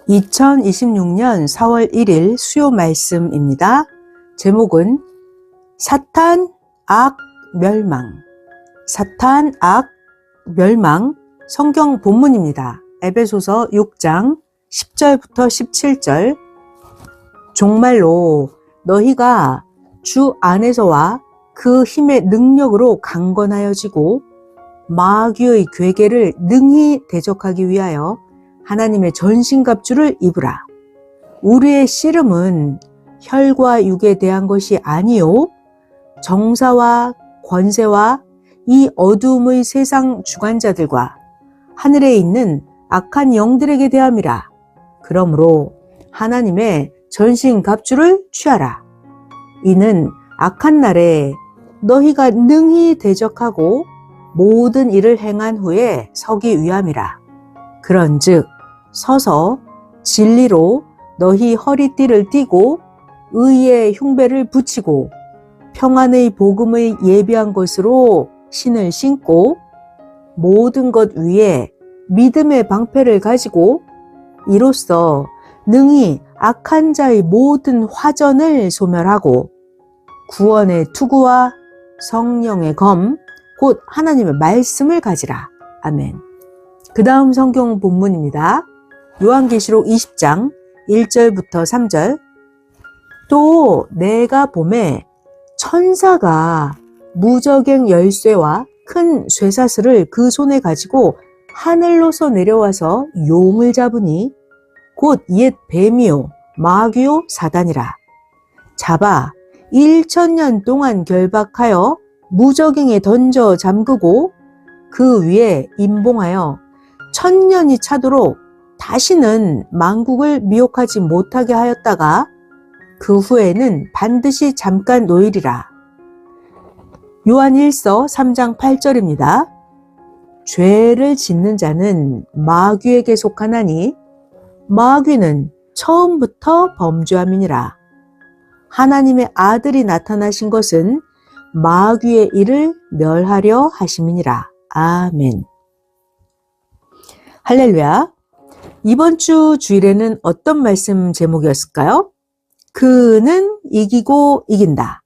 2026년 4월 1일 수요 말씀입니다. 제목은 사탄, 악, 멸망. 사탄, 악, 멸망. 성경 본문입니다. 에베소서 6장 10절부터 17절. 정말로 너희가 주 안에서와 그 힘의 능력으로 강건하여지고 마귀의 괴계를 능히 대적하기 위하여 하나님의 전신갑주를 입으라. 우리의 씨름은 혈과 육에 대한 것이 아니요 정사와 권세와 이 어두움의 세상 주관자들과 하늘에 있는 악한 영들에게 대함이라. 그러므로 하나님의 전신갑주를 취하라. 이는 악한 날에 너희가 능히 대적하고 모든 일을 행한 후에 서기 위함이라. 그런즉 서서 진리로 너희 허리띠를 띠고 의의 흉배를 붙이고 평안의 복음의 예비한 것으로 신을 신고 모든 것 위에 믿음의 방패를 가지고 이로써 능히 악한 자의 모든 화전을 소멸하고 구원의 투구와 성령의 검 곧 하나님의 말씀을 가지라. 아멘. 그 다음 성경 본문입니다. 요한계시록 20장 1절부터 3절. 또 내가 보매 천사가 무저갱 열쇠와 큰 쇠사슬을 그 손에 가지고 하늘로서 내려와서 용을 잡으니 곧 옛 뱀이요 마귀요 사단이라. 잡아 1000년 동안 결박하여 무저갱에 던져 잠그고 그 위에 임봉하여 1000년이 차도록 다시는 만국을 미혹하지 못하게 하였다가 그 후에는 반드시 잠깐 놓이리라. 요한일서 3장 8절입니다. 죄를 짓는 자는 마귀에게 속하나니 마귀는 처음부터 범죄함이니라. 하나님의 아들이 나타나신 것은 마귀의 일을 멸하려 하심이니라. 아멘. 할렐루야. 이번 주 주일에는 어떤 말씀 제목이었을까요? 그는 이기고 이긴다.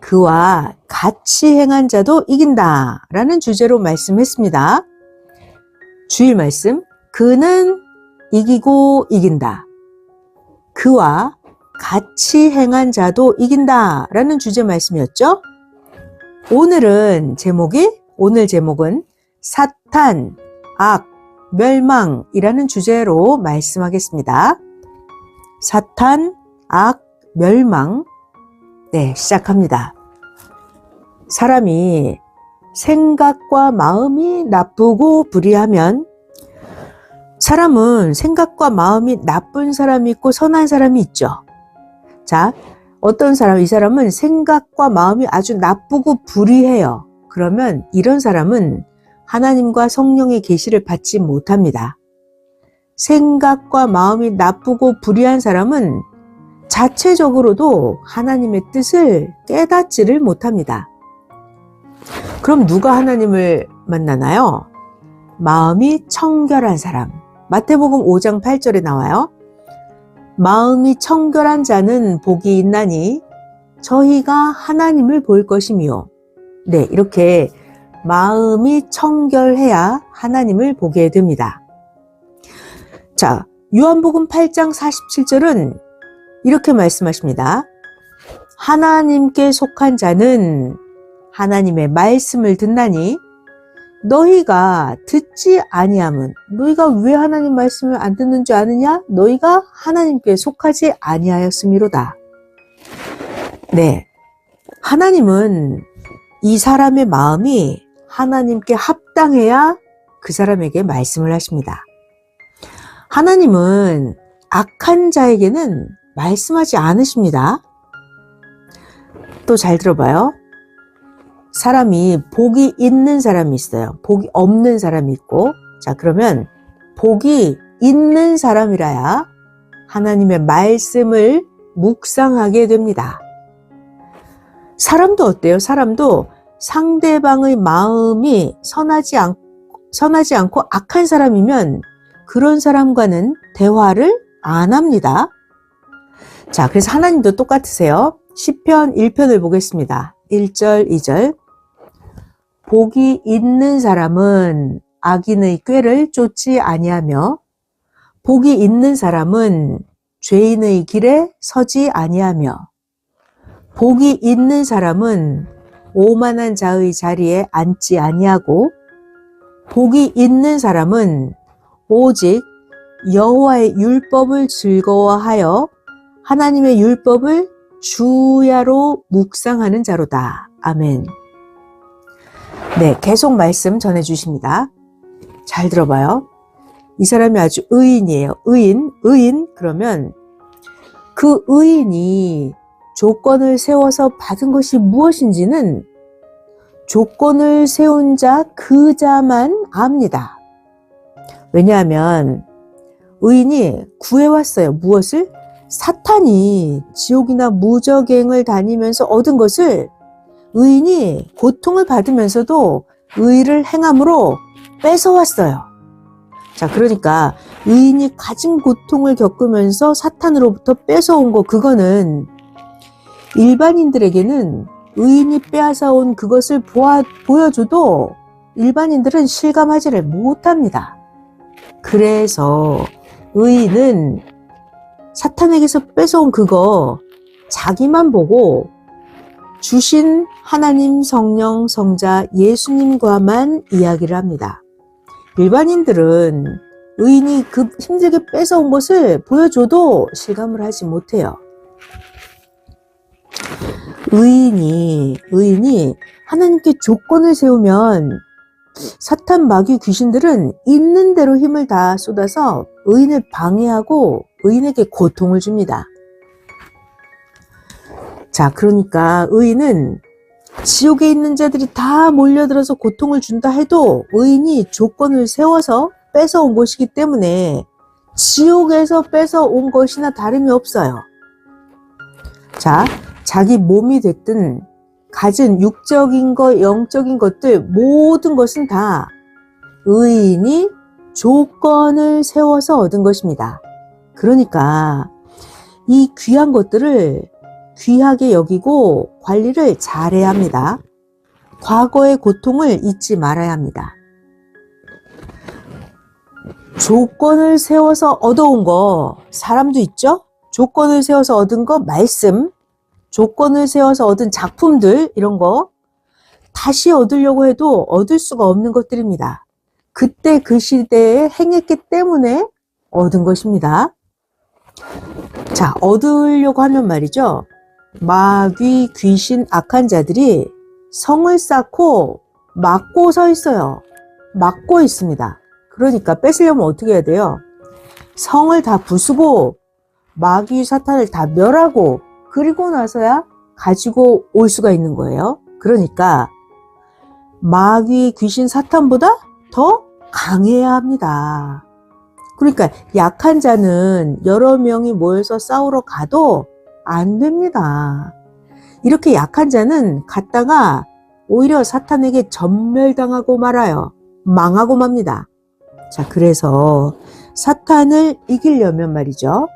그와 같이 행한 자도 이긴다. 라는 주제로 말씀했습니다. 주일 말씀, 그는 이기고 이긴다. 그와 같이 행한 자도 이긴다. 라는 주제 말씀이었죠? 오늘 제목은 사탄, 악, 멸망이라는 주제로 말씀하겠습니다. 사탄, 악, 멸망. 네, 시작합니다. 사람이 생각과 마음이 나쁘고 불의하면 사람은 생각과 마음이 나쁜 사람이 있고 선한 사람이 있죠. 자, 어떤 사람, 이 사람은 생각과 마음이 아주 나쁘고 불의해요. 그러면 이런 사람은 하나님과 성령의 계시를 받지 못합니다. 생각과 마음이 나쁘고 불의한 사람은 자체적으로도 하나님의 뜻을 깨닫지를 못합니다. 그럼 누가 하나님을 만나나요? 마음이 청결한 사람. 마태복음 5장 8절에 나와요. 마음이 청결한 자는 복이 있나니 저희가 하나님을 볼 것이며. 네, 이렇게 마음이 청결해야 하나님을 보게 됩니다. 자, 요한복음 8장 47절은 이렇게 말씀하십니다. 하나님께 속한 자는 하나님의 말씀을 듣나니 너희가 듣지 아니함은 너희가 왜 하나님 말씀을 안 듣는 줄 아느냐? 너희가 하나님께 속하지 아니하였음이로다. 네, 하나님은 이 사람의 마음이 하나님께 합당해야 그 사람에게 말씀을 하십니다. 하나님은 악한 자에게는 말씀하지 않으십니다. 또 잘 들어봐요. 사람이 복이 있는 사람이 있어요. 복이 없는 사람이 있고. 자, 그러면 복이 있는 사람이라야 하나님의 말씀을 묵상하게 됩니다. 사람도 어때요? 사람도 상대방의 마음이 선하지 않고 악한 사람이면 그런 사람과는 대화를 안 합니다. 자, 그래서 하나님도 똑같으세요. 시편 1편을 보겠습니다. 1절, 2절. 복이 있는 사람은 악인의 꾀를 쫓지 아니하며 복이 있는 사람은 죄인의 길에 서지 아니하며 복이 있는 사람은 오만한 자의 자리에 앉지 아니하고 복이 있는 사람은 오직 여호와의 율법을 즐거워하여 하나님의 율법을 주야로 묵상하는 자로다. 아멘. 네, 계속 말씀 전해주십니다. 잘 들어봐요. 이 사람이 아주 의인이에요. 의인 그러면 그 의인이 조건을 세워서 받은 것이 무엇인지는 조건을 세운 자 그 자만 압니다. 왜냐하면 의인이 구해왔어요. 무엇을? 사탄이 지옥이나 무저갱을 다니면서 얻은 것을 의인이 고통을 받으면서도 의를 행함으로 뺏어왔어요. 자, 그러니까 의인이 가진 고통을 겪으면서 사탄으로부터 뺏어온 거, 그거는 일반인들에게는 의인이 빼앗아온 그것을 보여줘도 일반인들은 실감하지를 못합니다. 그래서 의인은 사탄에게서 뺏어온 그거 자기만 보고 주신 하나님, 성령, 성자, 예수님과만 이야기를 합니다. 일반인들은 의인이 그 힘들게 뺏어온 것을 보여줘도 실감을 하지 못해요. 의인이 하나님께 조건을 세우면 사탄, 마귀, 귀신들은 있는 대로 힘을 다 쏟아서 의인을 방해하고 의인에게 고통을 줍니다. 자, 그러니까 의인은 지옥에 있는 자들이 다 몰려들어서 고통을 준다 해도 의인이 조건을 세워서 뺏어온 것이기 때문에 지옥에서 뺏어온 것이나 다름이 없어요. 자, 자기 몸이 됐든 가진 육적인 것, 영적인 것들 모든 것은 다 의인이 조건을 세워서 얻은 것입니다. 그러니까 이 귀한 것들을 귀하게 여기고 관리를 잘해야 합니다. 과거의 고통을 잊지 말아야 합니다. 조건을 세워서 얻어온 거, 사람도 있죠? 조건을 세워서 얻은 거, 말씀, 조건을 세워서 얻은 작품들, 이런 거 다시 얻으려고 해도 얻을 수가 없는 것들입니다. 그때 그 시대에 행했기 때문에 얻은 것입니다. 자, 얻으려고 하면 말이죠. 마귀, 귀신, 악한 자들이 성을 쌓고 막고 서 있어요. 막고 있습니다. 그러니까 뺏으려면 어떻게 해야 돼요? 성을 다 부수고 마귀, 사탄을 다 멸하고 그리고 나서야 가지고 올 수가 있는 거예요. 그러니까 마귀, 귀신, 사탄보다 더 강해야 합니다. 그러니까 약한 자는 여러 명이 모여서 싸우러 가도 안 됩니다. 이렇게 약한 자는 갔다가 오히려 사탄에게 전멸당하고 말아요. 망하고 맙니다. 자, 그래서 사탄을 이기려면 말이죠.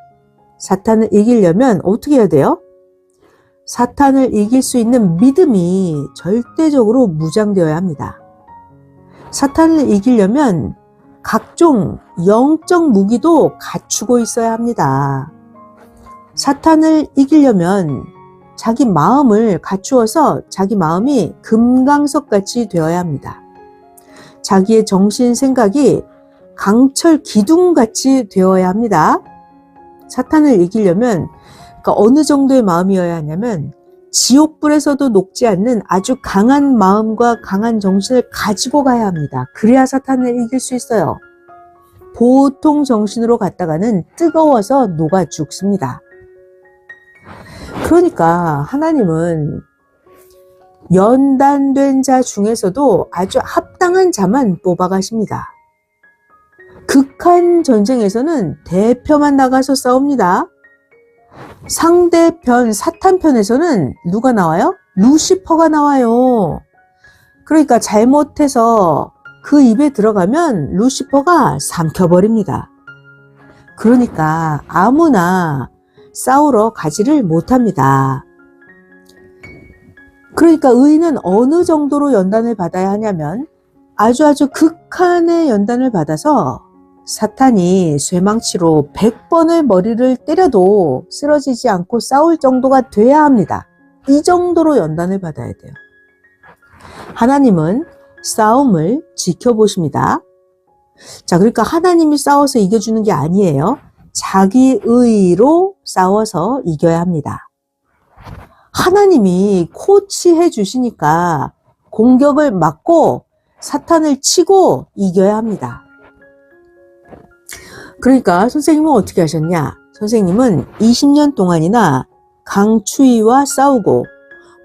사탄을 이기려면 어떻게 해야 돼요? 사탄을 이길 수 있는 믿음이 절대적으로 무장되어야 합니다. 사탄을 이기려면 각종 영적 무기도 갖추고 있어야 합니다. 사탄을 이기려면 자기 마음을 갖추어서 자기 마음이 금강석같이 되어야 합니다. 자기의 정신, 생각이 강철 기둥같이 되어야 합니다. 사탄을 이기려면 그러니까 어느 정도의 마음이어야 하냐면 지옥불에서도 녹지 않는 아주 강한 마음과 강한 정신을 가지고 가야 합니다. 그래야 사탄을 이길 수 있어요. 보통 정신으로 갔다가는 뜨거워서 녹아 죽습니다. 그러니까 하나님은 연단된 자 중에서도 아주 합당한 자만 뽑아가십니다. 극한 전쟁에서는 대표만 나가서 싸웁니다. 상대편, 사탄편에서는 누가 나와요? 루시퍼가 나와요. 그러니까 잘못해서 그 입에 들어가면 루시퍼가 삼켜버립니다. 그러니까 아무나 싸우러 가지를 못합니다. 그러니까 의인은 어느 정도로 연단을 받아야 하냐면 아주 극한의 연단을 받아서 사탄이 쇠망치로 100번을 머리를 때려도 쓰러지지 않고 싸울 정도가 돼야 합니다. 이 정도로 연단을 받아야 돼요. 하나님은 싸움을 지켜보십니다. 자, 그러니까 하나님이 싸워서 이겨주는 게 아니에요. 자기 의로 싸워서 이겨야 합니다. 하나님이 코치해 주시니까 공격을 막고 사탄을 치고 이겨야 합니다. 그러니까 선생님은 어떻게 하셨냐? 선생님은 20년 동안이나 강추위와 싸우고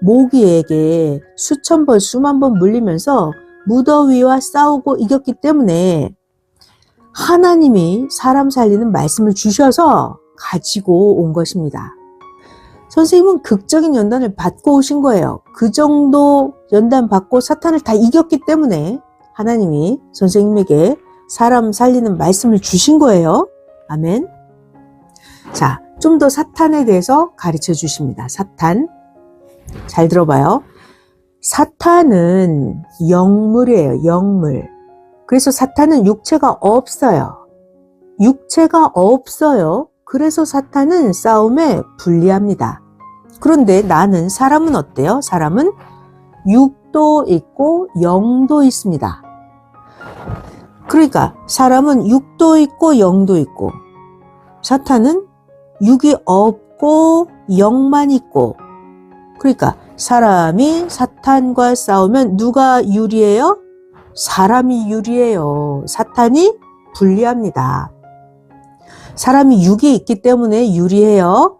모기에게 수천 번, 수만 번 물리면서 무더위와 싸우고 이겼기 때문에 하나님이 사람 살리는 말씀을 주셔서 가지고 온 것입니다. 선생님은 극적인 연단을 받고 오신 거예요. 그 정도 연단 받고 사탄을 다 이겼기 때문에 하나님이 선생님에게 사람 살리는 말씀을 주신 거예요. 아멘. 자, 좀 더 사탄에 대해서 가르쳐 주십니다. 사탄. 잘 들어봐요. 사탄은 영물이에요. 영물. 그래서 사탄은 육체가 없어요. 육체가 없어요. 그래서 사탄은 싸움에 불리합니다. 그런데 나는, 사람은 어때요? 사람은 육도 있고 영도 있습니다. 그러니까 사람은 육도 있고 영도 있고, 사탄은 육이 없고 영만 있고, 그러니까 사람이 사탄과 싸우면 누가 유리해요? 사람이 유리해요. 사탄이 불리합니다. 사람이 육이 있기 때문에 유리해요.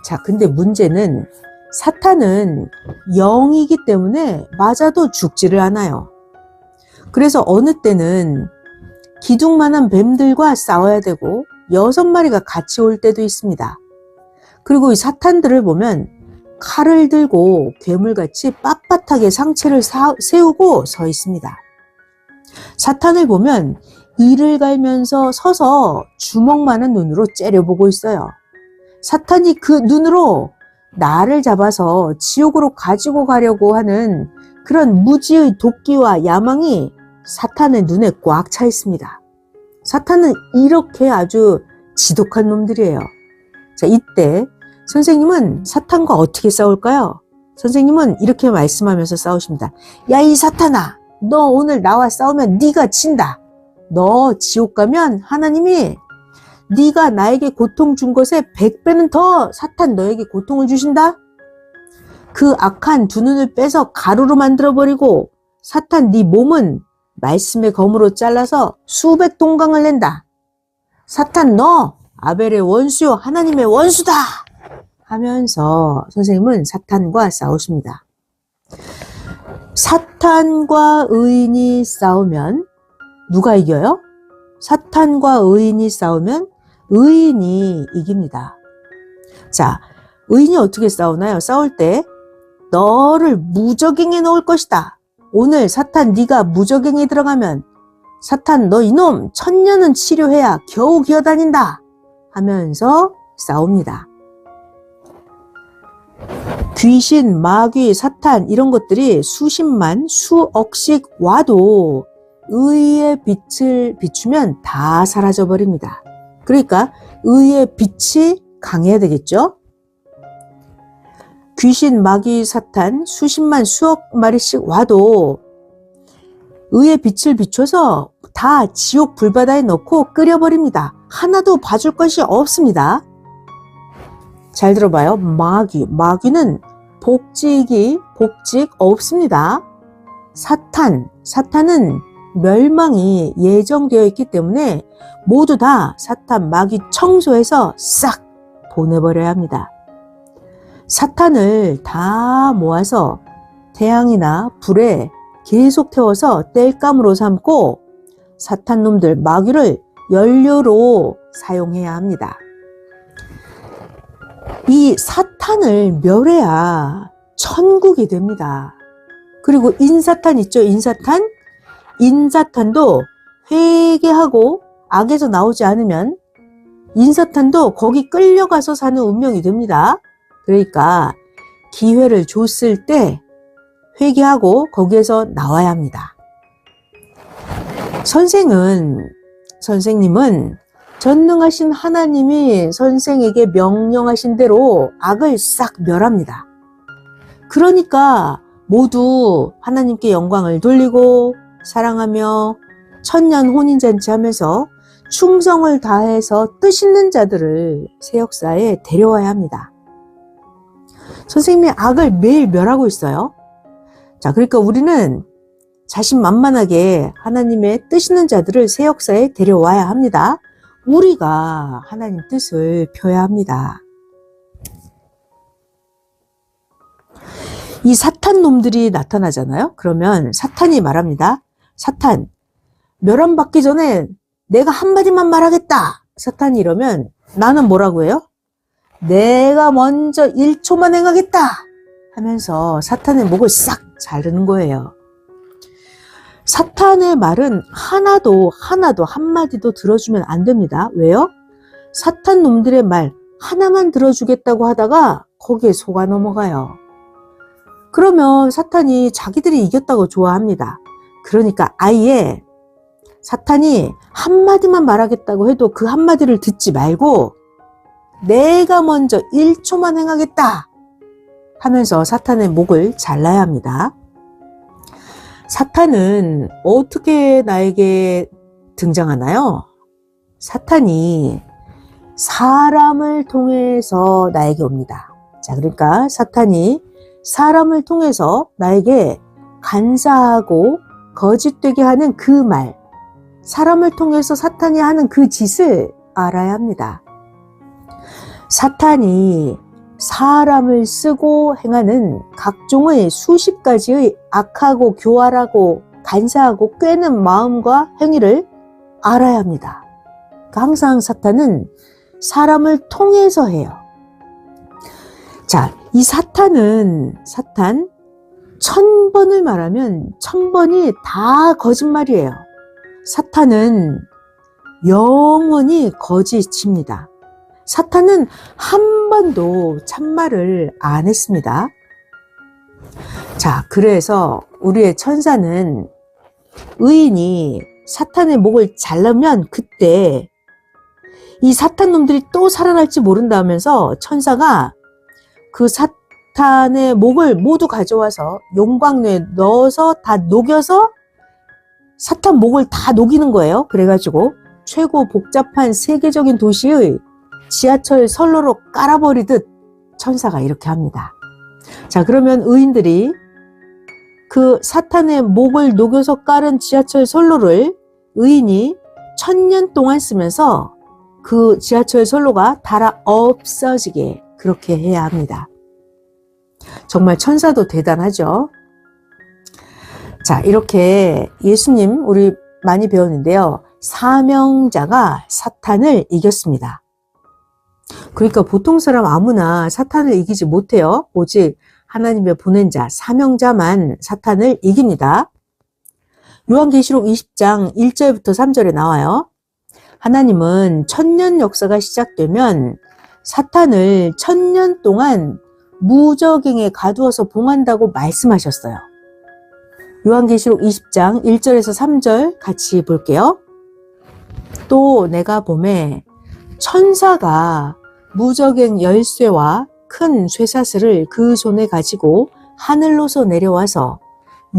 자, 근데 문제는 사탄은 영이기 때문에 맞아도 죽지를 않아요. 그래서 어느 때는 기둥만한 뱀들과 싸워야 되고 6마리가 같이 올 때도 있습니다. 그리고 이 사탄들을 보면 칼을 들고 괴물같이 빳빳하게 상체를 세우고 서 있습니다. 사탄을 보면 이를 갈면서 서서 주먹만한 눈으로 째려보고 있어요. 사탄이 그 눈으로 나를 잡아서 지옥으로 가지고 가려고 하는 그런 무지의 도끼와 야망이 사탄의 눈에 꽉 차 있습니다. 사탄은 이렇게 아주 지독한 놈들이에요. 자, 이때 선생님은 사탄과 어떻게 싸울까요? 선생님은 이렇게 말씀하면서 싸우십니다. 야, 이 사탄아, 너 오늘 나와 싸우면 네가 진다. 너 지옥 가면 하나님이 네가 나에게 고통 준 것에 100배는 더 사탄 너에게 고통을 주신다. 그 악한 두 눈을 빼서 가루로 만들어버리고 사탄 네 몸은 말씀의 검으로 잘라서 수백 동강을 낸다. 사탄 너 아벨의 원수요 하나님의 원수다 하면서 선생님은 사탄과 싸우십니다. 사탄과 의인이 싸우면 누가 이겨요? 사탄과 의인이 싸우면 의인이 이깁니다. 자, 의인이 어떻게 싸우나요? 싸울 때 너를 무적행에 넣을 것이다. 오늘 사탄 네가 무적행에 들어가면 사탄 너 이놈 1000년은 치료해야 겨우 기어다닌다 하면서 싸웁니다. 귀신, 마귀, 사탄 이런 것들이 수십만, 수억씩 와도 의의 빛을 비추면 다 사라져버립니다. 그러니까 의의 빛이 강해야 되겠죠? 귀신, 마귀, 사탄 수십만, 수억 마리씩 와도 의의 빛을 비춰서 다 지옥 불바다에 넣고 끓여버립니다. 하나도 봐줄 것이 없습니다. 잘 들어봐요. 마귀는 복직 없습니다. 사탄은 멸망이 예정되어 있기 때문에 모두 다 사탄, 마귀 청소해서 싹 보내버려야 합니다. 사탄을 다 모아서 태양이나 불에 계속 태워서 땔감으로 삼고 사탄 놈들, 마귀를 연료로 사용해야 합니다. 이 사탄을 멸해야 천국이 됩니다. 그리고 인사탄 있죠? 인사탄? 인사탄도 회개하고 악에서 나오지 않으면 인사탄도 거기 끌려가서 사는 운명이 됩니다. 그러니까 기회를 줬을 때 회개하고 거기에서 나와야 합니다. 선생님은 전능하신 하나님이 선생에게 명령하신 대로 악을 싹 멸합니다. 그러니까 모두 하나님께 영광을 돌리고 사랑하며 천년 혼인잔치 하면서 충성을 다해서 뜻있는 자들을 새 역사에 데려와야 합니다. 선생님이 악을 매일 멸하고 있어요. 자, 그러니까 우리는 자신만만하게 하나님의 뜻있는 자들을 새 역사에 데려와야 합니다. 우리가 하나님 뜻을 펴야 합니다. 이 사탄 놈들이 나타나잖아요. 그러면 사탄이 말합니다. 사탄, 멸함받기 전에 내가 한마디만 말하겠다. 사탄이 이러면 나는 뭐라고 해요? 내가 먼저 1초만 행하겠다 하면서 사탄의 목을 싹 자르는 거예요. 사탄의 말은 하나도 한마디도 들어주면 안 됩니다. 왜요? 사탄 놈들의 말 하나만 들어주겠다고 하다가 거기에 속아 넘어가요. 그러면 사탄이 자기들이 이겼다고 좋아합니다. 그러니까 아예 사탄이 한마디만 말하겠다고 해도 그 한마디를 듣지 말고 내가 먼저 1초만 행하겠다 하면서 사탄의 목을 잘라야 합니다. 사탄은 어떻게 나에게 등장하나요? 사탄이 사람을 통해서 나에게 옵니다. 자, 그러니까 사탄이 사람을 통해서 나에게 간사하고 거짓되게 하는 그 말, 사람을 통해서 사탄이 하는 그 짓을 알아야 합니다. 사탄이 사람을 쓰고 행하는 각종의 수십 가지의 악하고 교활하고 간사하고 꾀는 마음과 행위를 알아야 합니다. 그러니까 항상 사탄은 사람을 통해서 해요. 자, 이 사탄 1000번을 말하면 1000번이 다 거짓말이에요. 사탄은 영원히 거짓입니다. 사탄은 한 번도 참말을 안 했습니다. 자, 그래서 우리의 천사는 의인이 사탄의 목을 자르면 그때 이 사탄 놈들이 또 살아날지 모른다 하면서 천사가 그 사탄의 목을 모두 가져와서 용광로에 넣어서 다 녹여서 사탄 목을 다 녹이는 거예요. 그래가지고 최고 복잡한 세계적인 도시의 지하철 선로로 깔아버리듯 천사가 이렇게 합니다. 자, 그러면 의인들이 그 사탄의 목을 녹여서 깔은 지하철 선로를 의인이 1000년 동안 쓰면서 그 지하철 선로가 닳아 없어지게 그렇게 해야 합니다. 정말 천사도 대단하죠. 자, 이렇게 예수님 우리 많이 배웠는데요. 사명자가 사탄을 이겼습니다. 그러니까 보통 사람 아무나 사탄을 이기지 못해요. 오직 하나님의 보낸 자, 사명자만 사탄을 이깁니다. 요한계시록 20장 1절부터 3절에 나와요. 하나님은 1000년 역사가 시작되면 사탄을 1000년 동안 무적행에 가두어서 봉한다고 말씀하셨어요. 요한계시록 20장 1절에서 3절 같이 볼게요. 또 내가 보매 천사가 무적행 열쇠와 큰 쇠사슬을 그 손에 가지고 하늘로서 내려와서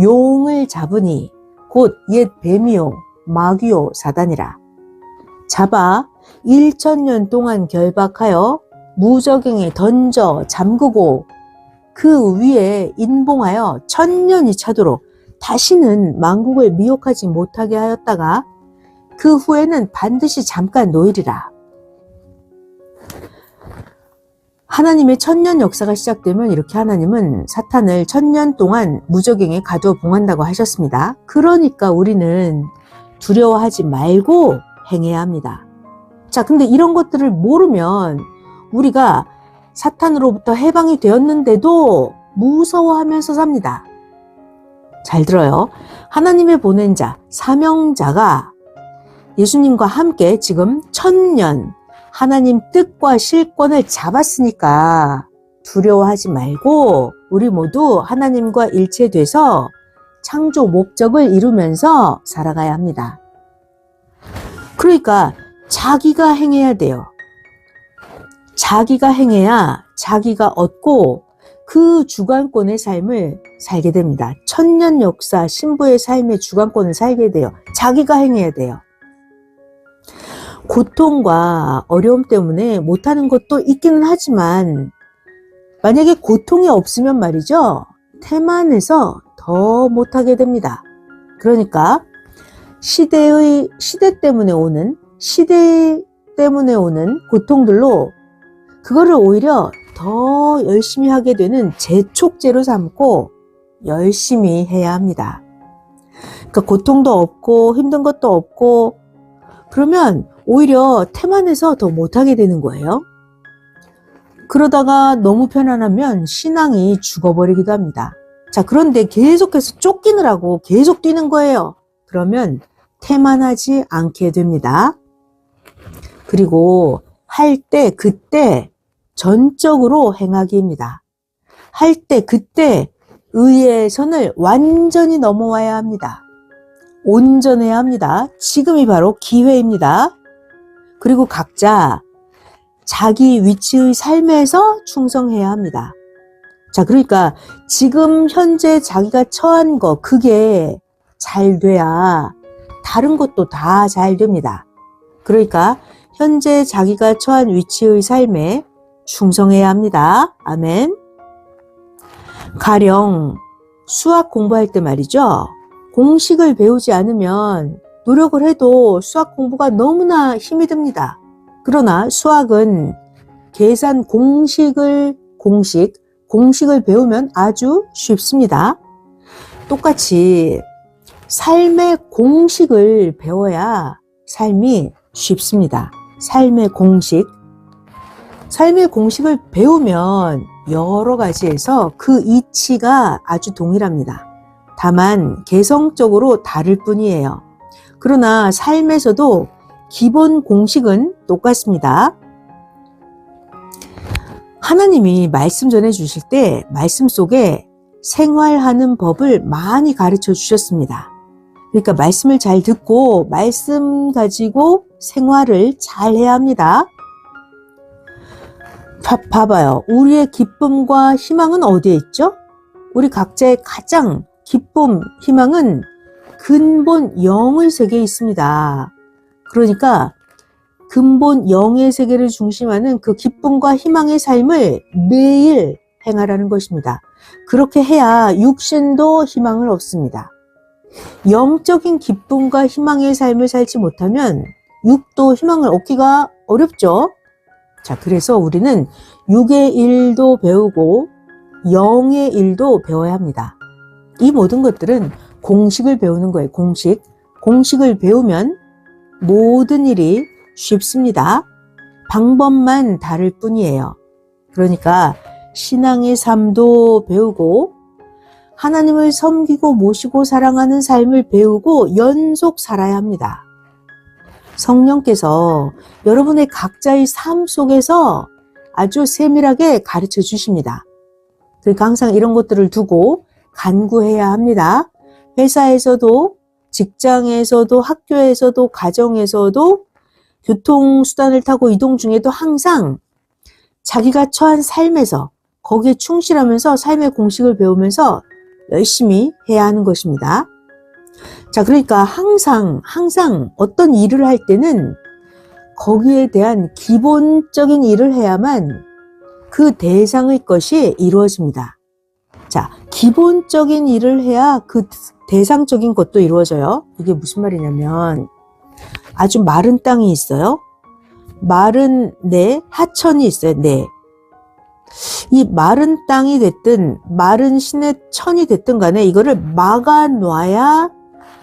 용을 잡으니 곧 옛 뱀이요 마귀요 사단이라. 잡아 1000년 동안 결박하여 무적행에 던져 잠그고 그 위에 인봉하여 1000년이 차도록 다시는 만국을 미혹하지 못하게 하였다가 그 후에는 반드시 잠깐 놓이리라. 하나님의 1000년 역사가 시작되면 이렇게 하나님은 사탄을 1000년 동안 무적행에 가두어 봉한다고 하셨습니다. 그러니까 우리는 두려워하지 말고 행해야 합니다. 자, 근데 이런 것들을 모르면 우리가 사탄으로부터 해방이 되었는데도 무서워하면서 삽니다. 잘 들어요. 하나님의 보낸 자, 사명자가 예수님과 함께 지금 1000년 하나님 뜻과 실권을 잡았으니까 두려워하지 말고 우리 모두 하나님과 일체돼서 창조 목적을 이루면서 살아가야 합니다. 그러니까 자기가 행해야 돼요. 자기가 행해야 자기가 얻고 그 주관권의 삶을 살게 됩니다. 1000년 역사 신부의 삶의 주관권을 살게 돼요. 자기가 행해야 돼요. 고통과 어려움 때문에 못하는 것도 있기는 하지만 만약에 고통이 없으면 말이죠. 태만해서 더 못하게 됩니다. 그러니까 시대 때문에 오는 고통들로 그거를 오히려 더 열심히 하게 되는 재촉제로 삼고 열심히 해야 합니다. 그러니까 고통도 없고 힘든 것도 없고 그러면 오히려 태만해서 더 못하게 되는 거예요. 그러다가 너무 편안하면 신앙이 죽어버리기도 합니다. 자, 그런데 계속해서 쫓기느라고 계속 뛰는 거예요. 그러면 태만하지 않게 됩니다. 그리고 할 때 그때 전적으로 행하기입니다. 할 때 그때 의의 선을 완전히 넘어와야 합니다. 온전해야 합니다. 지금이 바로 기회입니다. 그리고 각자 자기 위치의 삶에서 충성해야 합니다. 자, 그러니까 지금 현재 자기가 처한 거 그게 잘 돼야 다른 것도 다 잘 됩니다. 그러니까 현재 자기가 처한 위치의 삶에 충성해야 합니다. 아멘. 가령 수학 공부할 때 말이죠. 공식을 배우지 않으면 노력을 해도 수학 공부가 너무나 힘이 듭니다. 그러나 수학은 계산 공식을 배우면 아주 쉽습니다. 똑같이 삶의 공식을 배워야 삶이 쉽습니다. 삶의 공식을 배우면 여러 가지에서 그 이치가 아주 동일합니다. 다만 개성적으로 다를 뿐이에요. 그러나 삶에서도 기본 공식은 똑같습니다. 하나님이 말씀 전해 주실 때 말씀 속에 생활하는 법을 많이 가르쳐 주셨습니다. 그러니까 말씀을 잘 듣고 말씀 가지고 생활을 잘 해야 합니다. 봐봐요. 우리의 기쁨과 희망은 어디에 있죠? 우리 각자의 가장 기쁨, 희망은 근본 영의 세계에 있습니다. 그러니까 근본 영의 세계를 중심하는 그 기쁨과 희망의 삶을 매일 행하라는 것입니다. 그렇게 해야 육신도 희망을 얻습니다. 영적인 기쁨과 희망의 삶을 살지 못하면 육도 희망을 얻기가 어렵죠. 자, 그래서 우리는 육의 일도 배우고 영의 일도 배워야 합니다. 이 모든 것들은 공식을 배우는 거예요. 공식을 배우면 모든 일이 쉽습니다. 방법만 다를 뿐이에요. 그러니까 신앙의 삶도 배우고 하나님을 섬기고 모시고 사랑하는 삶을 배우고 연속 살아야 합니다. 성령께서 여러분의 각자의 삶 속에서 아주 세밀하게 가르쳐 주십니다. 그러니까 항상 이런 것들을 두고 간구해야 합니다. 회사에서도, 직장에서도, 학교에서도, 가정에서도, 교통수단을 타고 이동 중에도 항상 자기가 처한 삶에서 거기에 충실하면서 삶의 공식을 배우면서 열심히 해야 하는 것입니다. 자, 그러니까 항상 어떤 일을 할 때는 거기에 대한 기본적인 일을 해야만 그 대상의 것이 이루어집니다. 자, 기본적인 일을 해야 그 대상적인 것도 이루어져요. 이게 무슨 말이냐면 아주 마른 땅이 있어요. 마른 하천이 있어요. 이 마른 땅이 됐든 마른 시내 천이 됐든 간에 이거를 막아놔야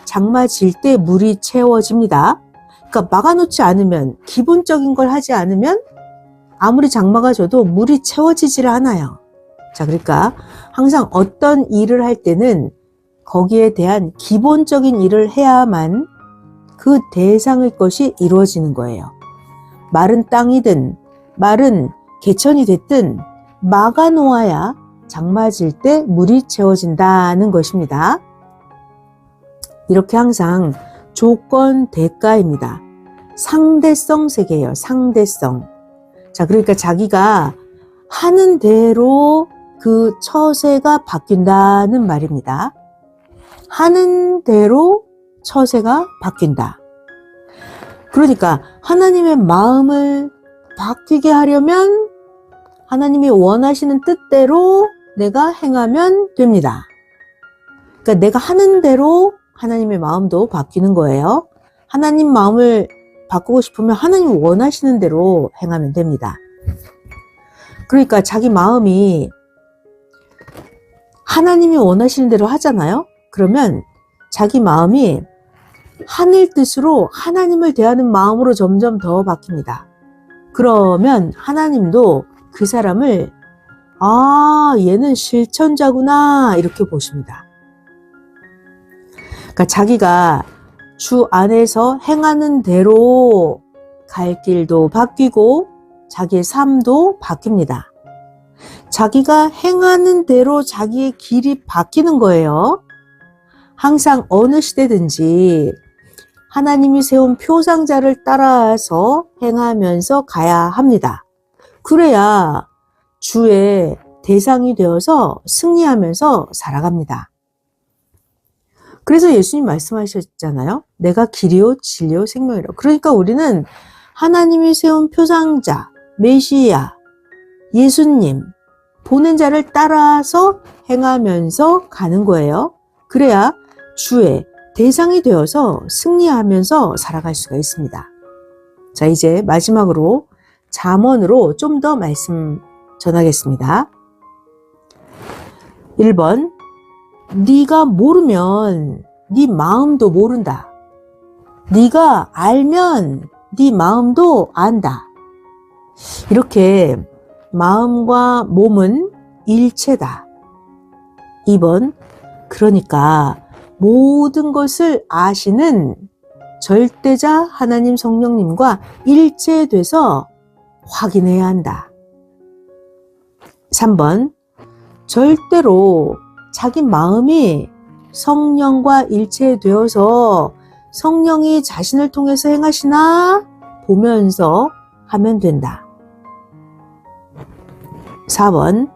장마 질 때 물이 채워집니다. 그러니까 막아놓지 않으면 기본적인 걸 하지 않으면 아무리 장마가 져도 물이 채워지질 않아요. 자, 그러니까 항상 어떤 일을 할 때는 거기에 대한 기본적인 일을 해야만 그 대상의 것이 이루어지는 거예요. 마른 땅이든 마른 개천이 됐든 막아놓아야 장마질 때 물이 채워진다는 것입니다. 이렇게 항상 조건 대가입니다. 상대성 세계예요. 상대성. 자, 그러니까 자기가 하는 대로 그 처세가 바뀐다는 말입니다. 하는 대로 처세가 바뀐다. 그러니까 하나님의 마음을 바뀌게 하려면 하나님이 원하시는 뜻대로 내가 행하면 됩니다. 그러니까 내가 하는 대로 하나님의 마음도 바뀌는 거예요. 하나님 마음을 바꾸고 싶으면 하나님 원하시는 대로 행하면 됩니다. 그러니까 자기 마음이 하나님이 원하시는 대로 하잖아요. 그러면 자기 마음이 하늘 뜻으로 하나님을 대하는 마음으로 점점 더 바뀝니다. 그러면 하나님도 그 사람을 얘는 실천자구나 이렇게 보십니다. 그러니까 자기가 주 안에서 행하는 대로 갈 길도 바뀌고 자기의 삶도 바뀝니다. 자기가 행하는 대로 자기의 길이 바뀌는 거예요. 항상 어느 시대든지 하나님이 세운 표상자를 따라서 행하면서 가야 합니다. 그래야 주의 대상이 되어서 승리하면서 살아갑니다. 그래서 예수님 말씀하셨잖아요. 내가 길이요 진리요 생명이라. 그러니까 우리는 하나님이 세운 표상자, 메시아, 예수님, 보낸 자를 따라서 행하면서 가는 거예요. 그래야 주의 대상이 되어서 승리하면서 살아갈 수가 있습니다. 자, 이제 마지막으로 잠언으로 좀 더 말씀 전하겠습니다. 1번, 네가 모르면 네 마음도 모른다. 네가 알면 네 마음도 안다. 이렇게 마음과 몸은 일체다. 2번, 그러니까 모든 것을 아시는 절대자 하나님 성령님과 일체돼서 확인해야 한다. 3번, 절대로 자기 마음이 성령과 일체되어서 성령이 자신을 통해서 행하시나 보면서 하면 된다. 4번,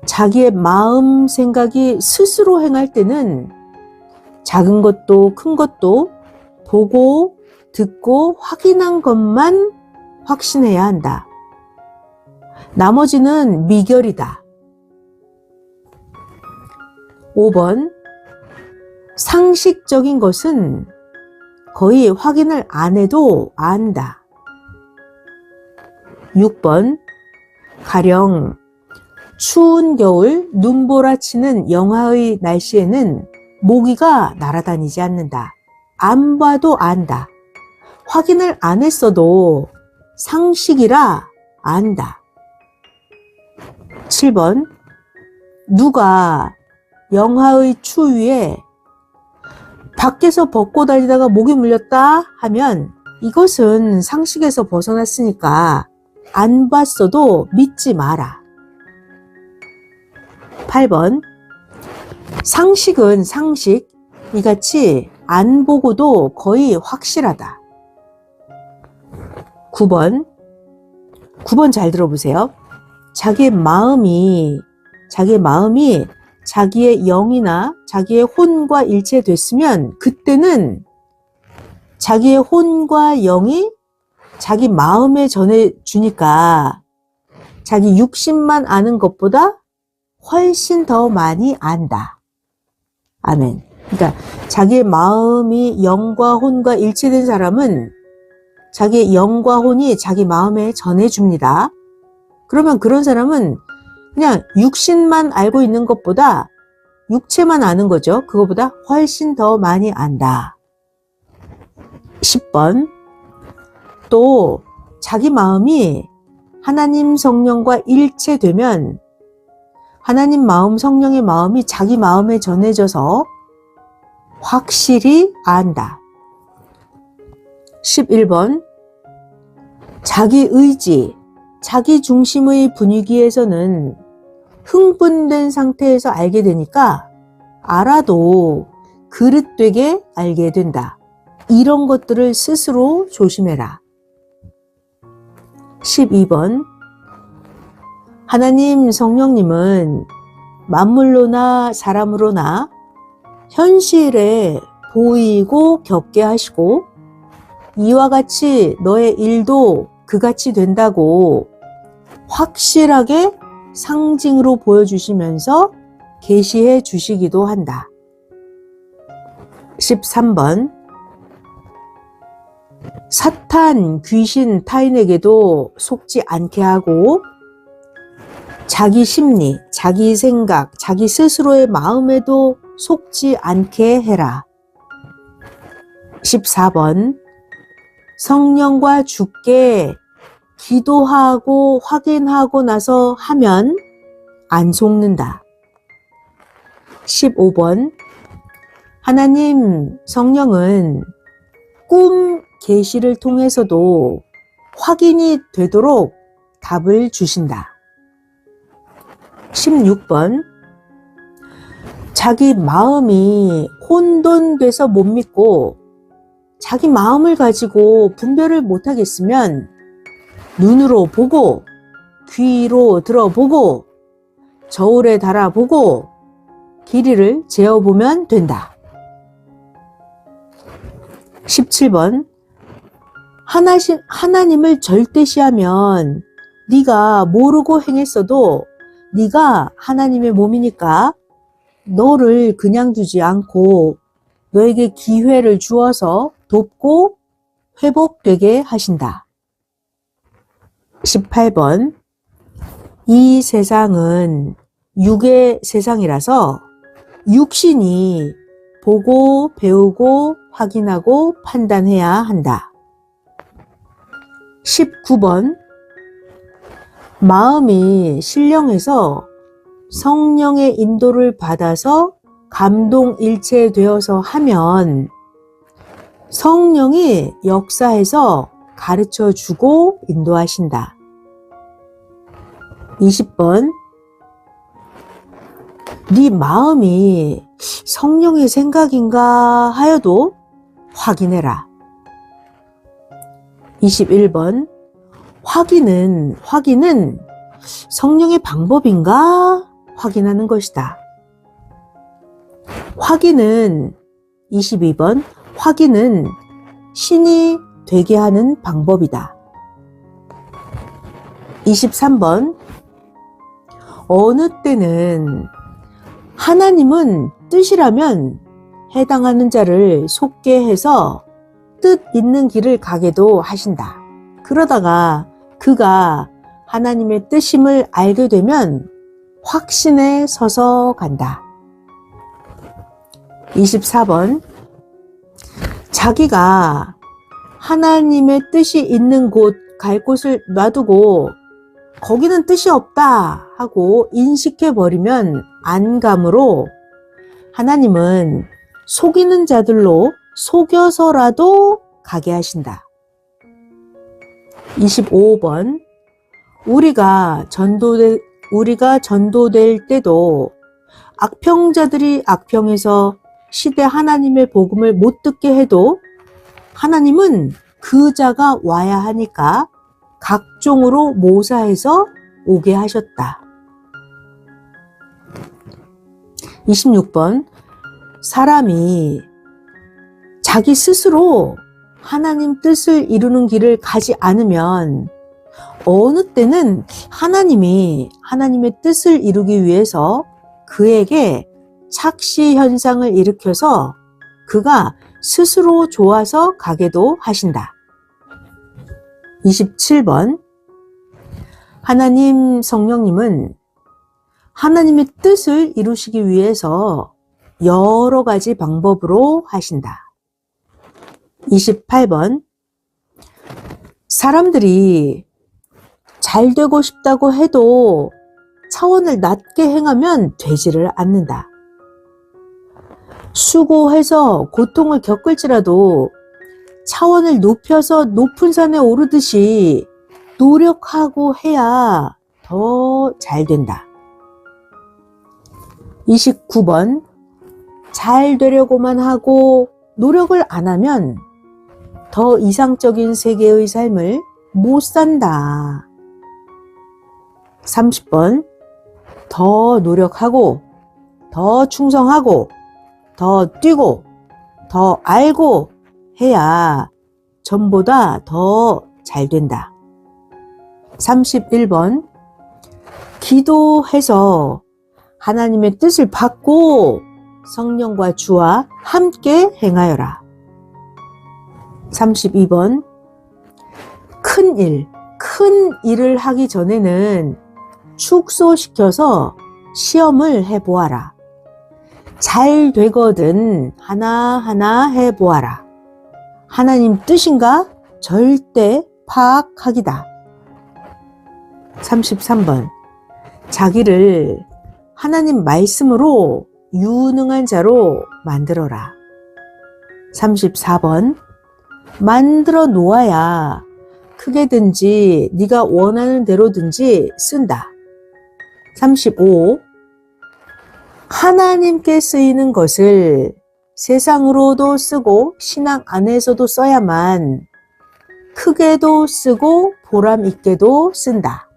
자기의 마음 생각이 스스로 행할 때는 작은 것도 큰 것도 보고 듣고 확인한 것만 확신해야 한다. 나머지는 미결이다. 5번, 상식적인 것은 거의 확인을 안 해도 안다. 6번, 가령 추운 겨울 눈보라치는 영하의 날씨에는 모기가 날아다니지 않는다. 안 봐도 안다. 확인을 안 했어도 상식이라 안다. 7번, 누가 영하의 추위에 밖에서 벗고 다니다가 모기 물렸다 하면 이것은 상식에서 벗어났으니까 안 봤어도 믿지 마라. 8번, 상식은 상식, 이같이 안 보고도 거의 확실하다. 9번 잘 들어보세요. 자기의 마음이 자기의 영이나 자기의 혼과 일체됐으면 그때는 자기의 혼과 영이 자기 마음에 전해주니까 자기 육신만 아는 것보다 훨씬 더 많이 안다. 아멘. 그러니까 자기의 마음이 영과 혼과 일체된 사람은 자기의 영과 혼이 자기 마음에 전해줍니다. 그러면 그런 사람은 그냥 육신만 알고 있는 것보다 육체만 아는 거죠. 그거보다 훨씬 더 많이 안다. 10번, 또 자기 마음이 하나님 성령과 일체되면 하나님 마음, 성령의 마음이 자기 마음에 전해져서 확실히 안다. 11번 자기 의지, 자기 중심의 분위기에서는 흥분된 상태에서 알게 되니까 알아도 그릇되게 알게 된다. 이런 것들을 스스로 조심해라. 12번 하나님 성령님은 만물로나 사람으로나 현실에 보이고 겪게 하시고 이와 같이 너의 일도 그같이 된다고 확실하게 상징으로 보여주시면서 계시해 주시기도 한다. 13번 사탄, 귀신, 타인에게도 속지 않게 하고 자기 심리, 자기 생각, 자기 스스로의 마음에도 속지 않게 해라. 14번 성령과 주께 기도하고 확인하고 나서 하면 안 속는다. 15번 하나님 성령은 꿈 계시를 통해서도 확인이 되도록 답을 주신다. 16번 자기 마음이 혼돈돼서 못 믿고 자기 마음을 가지고 분별을 못하겠으면 눈으로 보고 귀로 들어보고 저울에 달아보고 길이를 재어보면 된다. 17번 하나님을 절대시하면 네가 모르고 행했어도 네가 하나님의 몸이니까 너를 그냥 두지 않고 너에게 기회를 주어서 돕고 회복되게 하신다. 18번 이 세상은 육의 세상이라서 육신이 보고 배우고 확인하고 판단해야 한다. 19번 마음이 신령해서 성령의 인도를 받아서 감동일체되어서 하면 성령이 역사해서 가르쳐주고 인도하신다. 20번 네 마음이 성령의 생각인가 하여도 확인해라. 21번 확인은 성령의 방법인가 확인하는 것이다. 확인은 22번 확인은 신이 되게 하는 방법이다. 23번 어느 때는 하나님은 뜻이라면 해당하는 자를 속게 해서 뜻 있는 길을 가게도 하신다. 그러다가 그가 하나님의 뜻임을 알게 되면 확신에 서서 간다. 24번 자기가 하나님의 뜻이 있는 곳, 갈 곳을 놔두고 거기는 뜻이 없다 하고 인식해버리면 안감으로 하나님은 속이는 자들로 속여서라도 가게 하신다. 25번 우리가 전도될 때도 악평자들이 악평해서 시대 하나님의 복음을 못 듣게 해도 하나님은 그 자가 와야 하니까 각종으로 모사해서 오게 하셨다. 26번 사람이 자기 스스로 하나님 뜻을 이루는 길을 가지 않으면 어느 때는 하나님이 하나님의 뜻을 이루기 위해서 그에게 착시 현상을 일으켜서 그가 스스로 좋아서 가게도 하신다. 27번 하나님 성령님은 하나님의 뜻을 이루시기 위해서 여러 가지 방법으로 하신다. 28번 사람들이 잘 되고 싶다고 해도 차원을 낮게 행하면 되지를 않는다. 수고해서 고통을 겪을지라도 차원을 높여서 높은 산에 오르듯이 노력하고 해야 더 잘 된다. 29번. 잘 되려고만 하고 노력을 안 하면 더 이상적인 세계의 삶을 못 산다. 30번. 더 노력하고, 더 충성하고, 더 뛰고, 더 알고 해야 전보다 더 잘 된다. 31번. 기도해서 하나님의 뜻을 받고 성령과 주와 함께 행하여라. 32번. 큰 일을 하기 전에는 축소시켜서 시험을 해보아라. 잘 되거든 하나하나 해보아라. 하나님 뜻인가? 절대 파악하기다. 33번. 자기를 하나님 말씀으로 유능한 자로 만들어라. 34번. 만들어 놓아야 크게든지 네가 원하는 대로든지 쓴다. 35. 하나님께 쓰이는 것을 세상으로도 쓰고 신앙 안에서도 써야만 크게도 쓰고 보람 있게도 쓴다.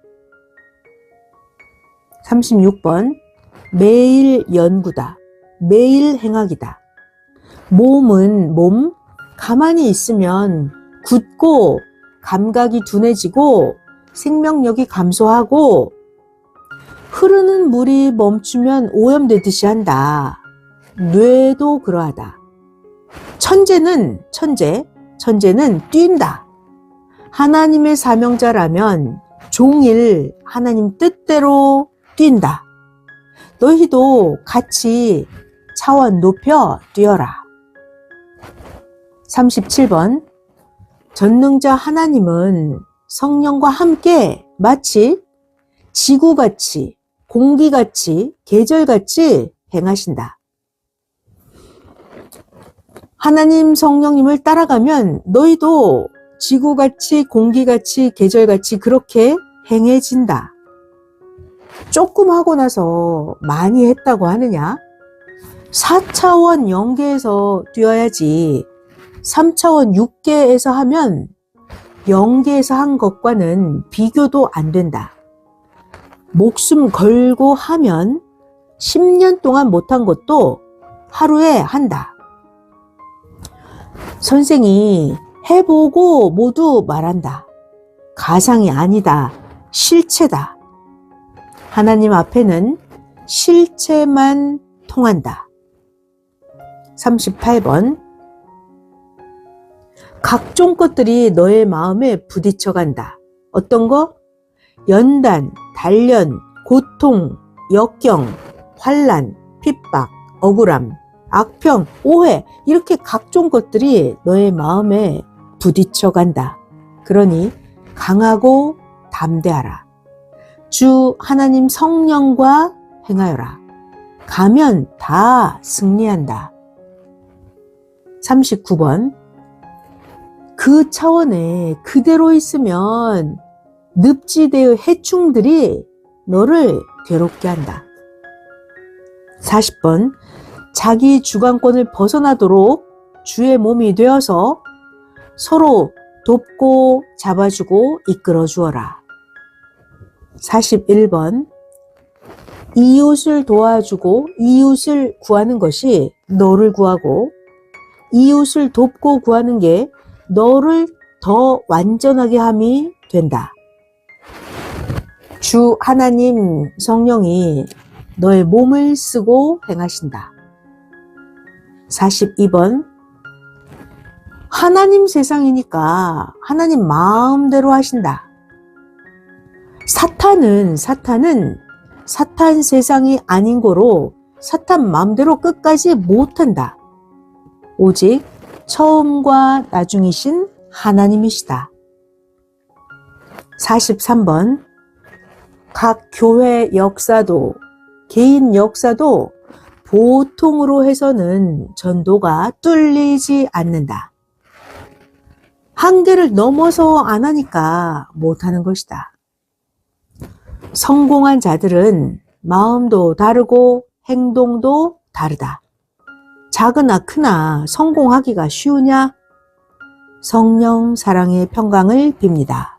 36번. 매일 연구다. 매일 행하기다. 몸은 가만히 있으면 굳고 감각이 둔해지고 생명력이 감소하고 흐르는 물이 멈추면 오염되듯이 한다. 뇌도 그러하다. 천재는 뛴다. 하나님의 사명자라면 종일 하나님 뜻대로 뛴다. 너희도 같이 차원 높여 뛰어라. 37번. 전능자 하나님은 성령과 함께 마치 지구같이, 공기같이, 계절같이 행하신다. 하나님 성령님을 따라가면 너희도 지구같이, 공기같이, 계절같이 그렇게 행해진다. 조금 하고 나서 많이 했다고 하느냐? 4차원 영계에서 뛰어야지 3차원 6계에서 하면 영계에서 한 것과는 비교도 안 된다. 목숨 걸고 하면 10년 동안 못한 것도 하루에 한다. 선생이 해보고 모두 말한다. 가상이 아니다. 실체다. 하나님 앞에는 실체만 통한다. 38번. 각종 것들이 너의 마음에 부딪혀간다. 어떤 거? 연단, 단련, 고통, 역경, 환난, 핍박, 억울함, 악평, 오해 이렇게 각종 것들이 너의 마음에 부딪혀간다. 그러니 강하고 담대하라. 주 하나님 성령과 행하여라. 가면 다 승리한다. 39번. 그 차원에 그대로 있으면 늪지대의 해충들이 너를 괴롭게 한다. 40번. 자기 주관권을 벗어나도록 주의 몸이 되어서 서로 돕고 잡아주고 이끌어 주어라. 41번. 이웃을 도와주고 이웃을 구하는 것이 너를 구하고 이웃을 돕고 구하는 게 너를 더 완전하게 함이 된다. 주 하나님 성령이 너의 몸을 쓰고 행하신다. 42번. 하나님 세상이니까 하나님 마음대로 하신다. 사탄은 사탄 세상이 아닌 거로 사탄 마음대로 끝까지 못한다. 오직 처음과 나중이신 하나님이시다. 43번. 각 교회 역사도, 개인 역사도 보통으로 해서는 전도가 뚫리지 않는다. 한계를 넘어서 안 하니까 못하는 것이다. 성공한 자들은 마음도 다르고 행동도 다르다. 작으나 크나 성공하기가 쉬우냐? 성령 사랑의 평강을 빕니다.